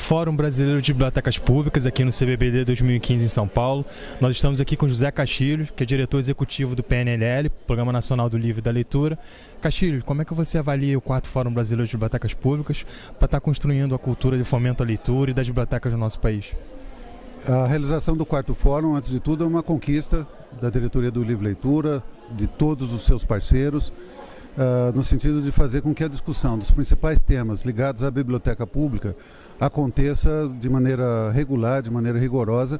Fórum Brasileiro de Bibliotecas Públicas, aqui no CBBD 2015 em São Paulo. Nós estamos aqui com José Castilho, que é diretor executivo do PNLL, Programa Nacional do Livro e da Leitura. Castilho, como é que você avalia o 4º Fórum Brasileiro de Bibliotecas Públicas para estar construindo a cultura de fomento à leitura e das bibliotecas do nosso país? A realização do 4º Fórum, antes de tudo, é uma conquista da Diretoria do Livro e Leitura, de todos os seus parceiros, no sentido de fazer com que a discussão dos principais temas ligados à biblioteca pública aconteça de maneira regular, de maneira rigorosa,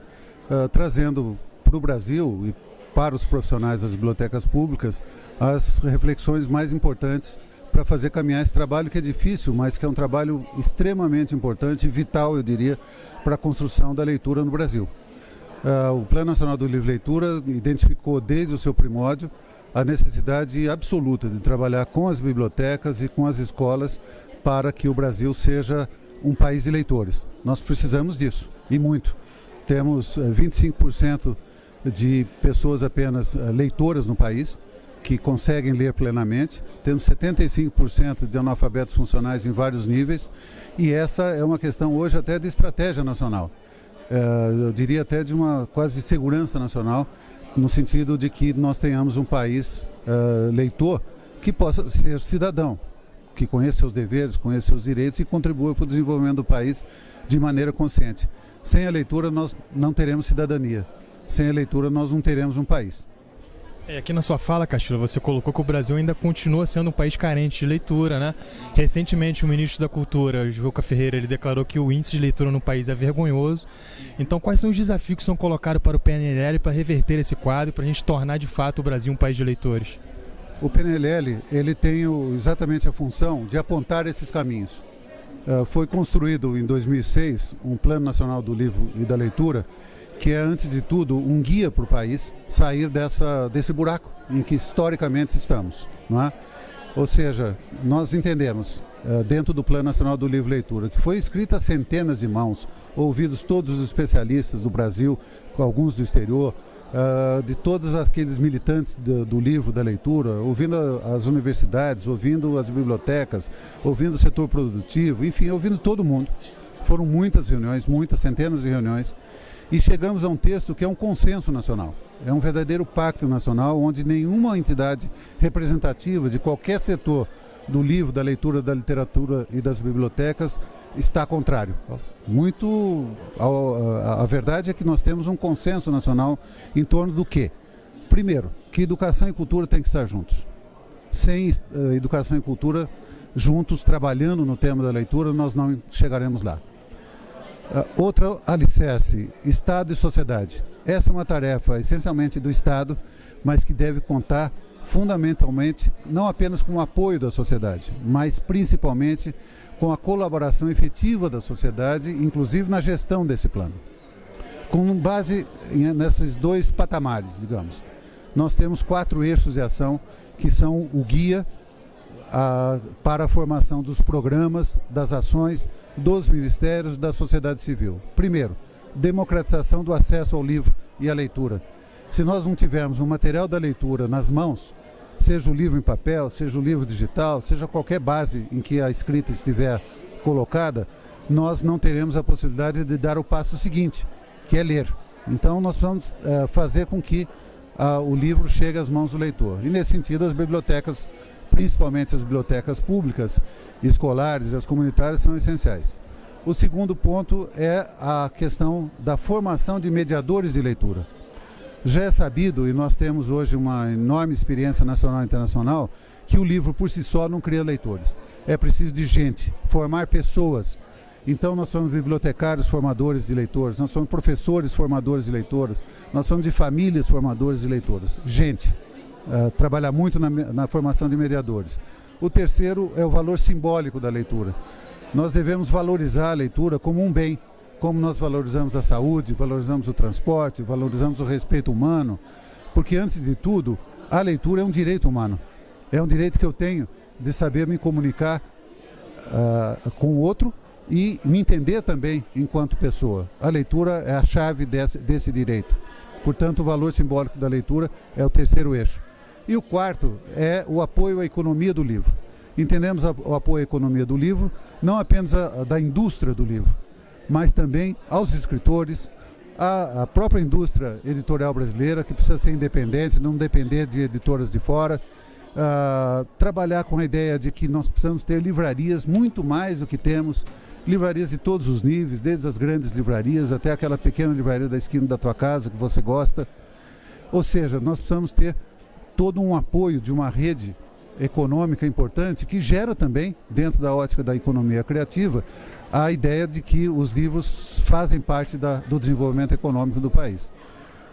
trazendo para o Brasil e para os profissionais das bibliotecas públicas as reflexões mais importantes para fazer caminhar esse trabalho que é difícil, mas que é um trabalho extremamente importante e vital, eu diria, para a construção da leitura no Brasil. O Plano Nacional do Livro e Leitura identificou desde o seu primórdio a necessidade absoluta de trabalhar com as bibliotecas e com as escolas para que o Brasil seja um país de leitores. Nós precisamos disso, e muito. Temos 25% de pessoas apenas leitoras no país, que conseguem ler plenamente. Temos 75% de analfabetos funcionais em vários níveis, e essa é uma questão hoje até de estratégia nacional. Eu diria até de uma quase segurança nacional, no sentido de que nós tenhamos um país leitor que possa ser cidadão, que conheça seus deveres, conheça seus direitos e contribua para o desenvolvimento do país de maneira consciente. Sem a leitura nós não teremos cidadania. Sem a leitura nós não teremos um país. Aqui na sua fala, Castilho, você colocou que o Brasil ainda continua sendo um país carente de leitura, né? Recentemente o ministro da Cultura, Juca Ferreira, ele declarou que o índice de leitura no país é vergonhoso. Então quais são os desafios que são colocados para o PNLL para reverter esse quadro, para a gente tornar de fato o Brasil um país de leitores? O PNLL ele tem exatamente a função de apontar esses caminhos. Foi construído em 2006 um Plano Nacional do Livro e da Leitura, que é, antes de tudo, um guia para o país sair desse buraco em que historicamente estamos, não é? Ou seja, nós entendemos, dentro do Plano Nacional do Livro e Leitura, que foi escrito a centenas de mãos, ouvidos todos os especialistas do Brasil, alguns do exterior, de todos aqueles militantes do livro, da leitura, ouvindo as universidades, ouvindo as bibliotecas, ouvindo o setor produtivo, enfim, ouvindo todo mundo. Foram muitas reuniões, muitas centenas de reuniões, e chegamos a um texto que é um consenso nacional. É um verdadeiro pacto nacional, onde nenhuma entidade representativa de qualquer setor do livro, da leitura, da literatura e das bibliotecas está contrário. A verdade é que nós temos um consenso nacional em torno do quê? Primeiro, que educação e cultura têm que estar juntos. Sem educação e cultura juntos, trabalhando no tema da leitura, nós não chegaremos lá. Outra alicerce, Estado e sociedade. Essa é uma tarefa essencialmente do Estado, mas que deve contar fundamentalmente não apenas com o apoio da sociedade, mas principalmente com a colaboração efetiva da sociedade, inclusive na gestão desse plano. Com base nesses dois patamares, digamos, nós temos 4 eixos de ação que são o guia para a formação dos programas, das ações, dos ministérios, da sociedade civil. Primeiro, democratização do acesso ao livro e à leitura. Se nós não tivermos um material da leitura nas mãos, seja o livro em papel, seja o livro digital, seja qualquer base em que a escrita estiver colocada, nós não teremos a possibilidade de dar o passo seguinte, que é ler. Então nós precisamos fazer com que o livro chegue às mãos do leitor. E nesse sentido as bibliotecas, principalmente as bibliotecas públicas, escolares e as comunitárias, são essenciais. O segundo ponto é a questão da formação de mediadores de leitura. Já é sabido, e nós temos hoje uma enorme experiência nacional e internacional, que o livro por si só não cria leitores. É preciso de gente, formar pessoas. Então nós somos bibliotecários formadores de leitores, nós somos professores formadores de leitores, nós somos de famílias formadores de leitores. Gente, trabalhar muito na formação de mediadores. O terceiro é o valor simbólico da leitura. Nós devemos valorizar a leitura como um bem, como nós valorizamos a saúde, valorizamos o transporte, valorizamos o respeito humano, porque antes de tudo, a leitura é um direito humano. É um direito que eu tenho de saber me comunicar com o outro e me entender também enquanto pessoa. A leitura é a chave desse direito. Portanto, o valor simbólico da leitura é o terceiro eixo. E o quarto é o apoio à economia do livro. Entendemos o apoio à economia do livro, não apenas da indústria do livro, mas também aos escritores, à própria indústria editorial brasileira, que precisa ser independente, não depender de editoras de fora, trabalhar com a ideia de que nós precisamos ter livrarias muito mais do que temos, livrarias de todos os níveis, desde as grandes livrarias até aquela pequena livraria da esquina da tua casa que você gosta. Ou seja, nós precisamos ter todo um apoio de uma rede econômica importante que gera também, dentro da ótica da economia criativa, a ideia de que os livros fazem parte do desenvolvimento econômico do país.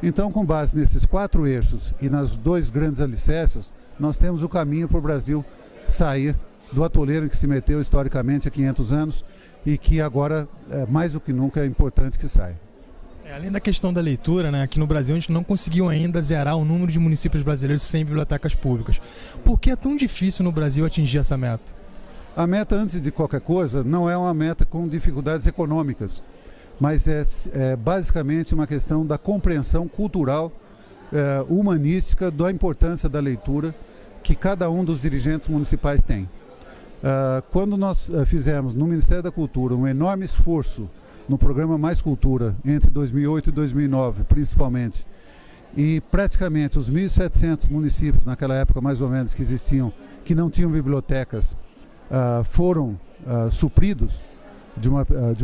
Então, com base nesses 4 eixos e nas 2 grandes alicerces, nós temos o caminho para o Brasil sair do atoleiro em que se meteu historicamente há 500 anos e que agora, mais do que nunca, é importante que saia. Além da questão da leitura, né, aqui no Brasil a gente não conseguiu ainda zerar o número de municípios brasileiros sem bibliotecas públicas. Por que é tão difícil no Brasil atingir essa meta? A meta, antes de qualquer coisa, não é uma meta com dificuldades econômicas, mas é basicamente uma questão da compreensão cultural, humanística, da importância da leitura que cada um dos dirigentes municipais tem. Quando nós fizemos no Ministério da Cultura um enorme esforço no programa Mais Cultura, entre 2008 e 2009, principalmente, e praticamente os 1.700 municípios, naquela época mais ou menos, que existiam, que não tinham bibliotecas, foram supridos de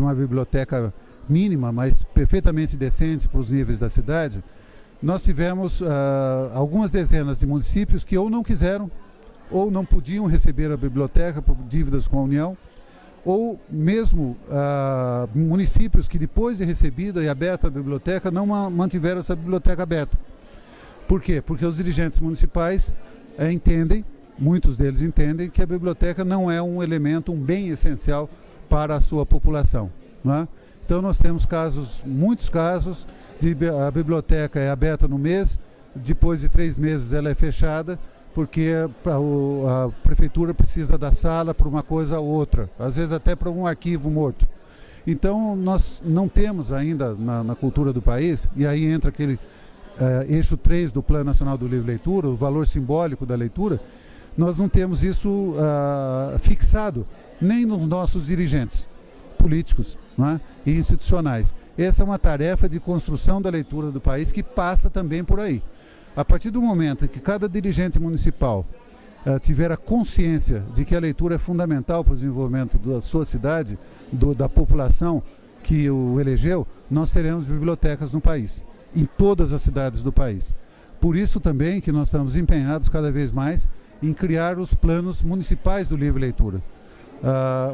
uma biblioteca mínima, mas perfeitamente decente para os níveis da cidade. Nós tivemos algumas dezenas de municípios que ou não quiseram, ou não podiam receber a biblioteca por dívidas com a União, ou mesmo municípios que depois de recebida e aberta a biblioteca não mantiveram essa biblioteca aberta. Por quê? Porque os dirigentes municipais entendem, muitos deles entendem, que a biblioteca não é um elemento, um bem essencial para a sua população, não é? Então nós temos muitos casos, a biblioteca é aberta no mês, depois de 3 meses ela é fechada, porque a prefeitura precisa da sala para uma coisa ou outra, às vezes até para um arquivo morto. Então nós não temos ainda na cultura do país, e aí entra aquele eixo 3 do Plano Nacional do Livro e Leitura, o valor simbólico da leitura, nós não temos isso fixado, nem nos nossos dirigentes políticos, né, e institucionais. Essa é uma tarefa de construção da leitura do país que passa também por aí. A partir do momento em que cada dirigente municipal tiver a consciência de que a leitura é fundamental para o desenvolvimento da sua cidade, da população que o elegeu, nós teremos bibliotecas no país, em todas as cidades do país. Por isso também que nós estamos empenhados cada vez mais em criar os planos municipais do livro e leitura,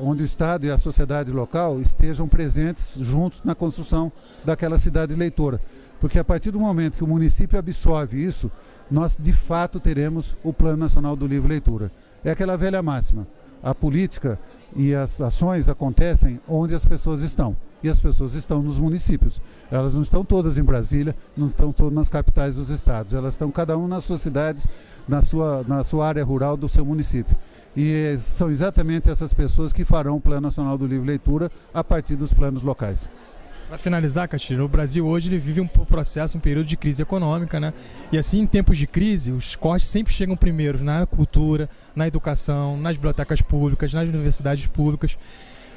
onde o Estado e a sociedade local estejam presentes juntos na construção daquela cidade leitora. Porque a partir do momento que o município absorve isso, nós de fato teremos o Plano Nacional do Livro e Leitura. É aquela velha máxima, a política e as ações acontecem onde as pessoas estão. E as pessoas estão nos municípios. Elas não estão todas em Brasília, não estão todas nas capitais dos estados. Elas estão cada um nas suas cidades, na sua área rural do seu município. E são exatamente essas pessoas que farão o Plano Nacional do Livro e Leitura a partir dos planos locais. Para finalizar, Castilho, o Brasil hoje ele vive um período de crise econômica, né? E assim, em tempos de crise, os cortes sempre chegam primeiro na cultura, na educação, nas bibliotecas públicas, nas universidades públicas.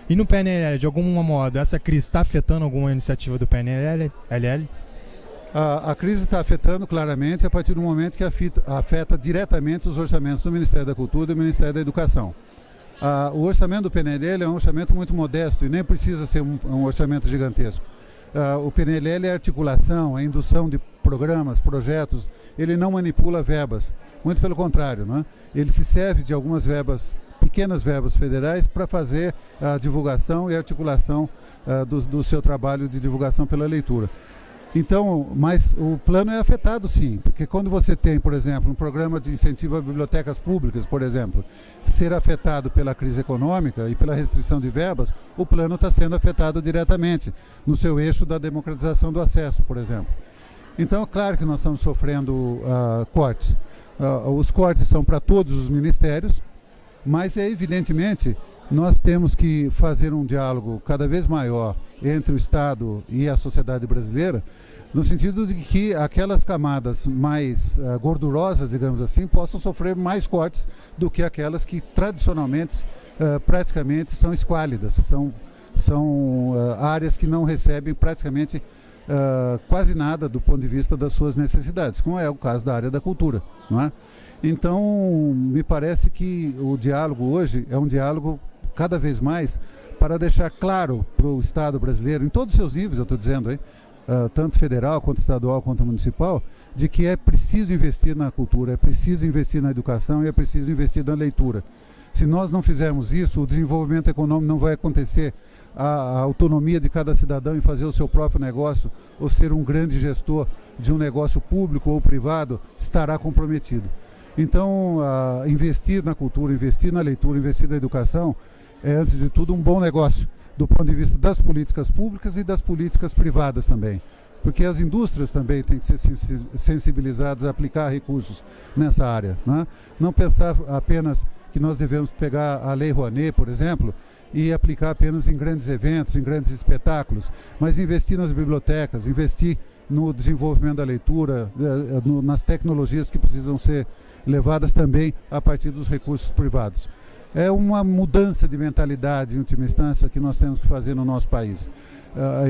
E no PNLL, de alguma modo, essa crise está afetando alguma iniciativa do PNLL? A crise está afetando claramente a partir do momento que afeta diretamente os orçamentos do Ministério da Cultura e do Ministério da Educação. O orçamento do PNLL é um orçamento muito modesto e nem precisa ser um orçamento gigantesco. O PNLL é articulação, é indução de programas, projetos, ele não manipula verbas, muito pelo contrário, né? Ele se serve de algumas verbas, pequenas verbas federais para fazer a divulgação e articulação do seu trabalho de divulgação pela leitura. Então, mas o plano é afetado sim, porque quando você tem, por exemplo, um programa de incentivo a bibliotecas públicas, por exemplo, ser afetado pela crise econômica e pela restrição de verbas, o plano está sendo afetado diretamente, no seu eixo da democratização do acesso, por exemplo. Então, é claro que nós estamos sofrendo cortes. Os cortes são para todos os ministérios, mas evidentemente nós temos que fazer um diálogo cada vez maior entre o Estado e a sociedade brasileira, no sentido de que aquelas camadas mais gordurosas, digamos assim, possam sofrer mais cortes do que aquelas que tradicionalmente, praticamente, são esquálidas, São áreas que não recebem praticamente quase nada do ponto de vista das suas necessidades, como é o caso da área da cultura, não é? Então, me parece que o diálogo hoje é um diálogo cada vez mais para deixar claro para o Estado brasileiro, em todos os seus níveis, eu estou dizendo, hein, tanto federal, quanto estadual, quanto municipal, de que é preciso investir na cultura, é preciso investir na educação e é preciso investir na leitura. Se nós não fizermos isso, o desenvolvimento econômico não vai acontecer, a autonomia de cada cidadão em fazer o seu próprio negócio ou ser um grande gestor de um negócio público ou privado estará comprometido. Então, investir na cultura, investir na leitura, investir na educação é, antes de tudo, um bom negócio do ponto de vista das políticas públicas e das políticas privadas também. Porque as indústrias também têm que ser sensibilizadas a aplicar recursos nessa área, né? Não pensar apenas que nós devemos pegar a Lei Rouanet, por exemplo, e aplicar apenas em grandes eventos, em grandes espetáculos, mas investir nas bibliotecas, investir no desenvolvimento da leitura, nas tecnologias que precisam ser levadas também a partir dos recursos privados. É uma mudança de mentalidade, em última instância, que nós temos que fazer no nosso país,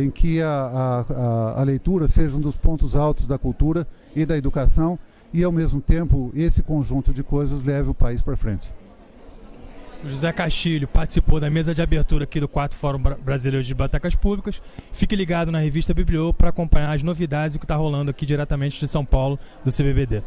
em que a leitura seja um dos pontos altos da cultura e da educação e, ao mesmo tempo, esse conjunto de coisas leve o país para frente. O José Castilho participou da mesa de abertura aqui do 4º Fórum Brasileiro de Bibliotecas Públicas. Fique ligado na revista Bibliô para acompanhar as novidades e o que está rolando aqui diretamente de São Paulo, do CBBD.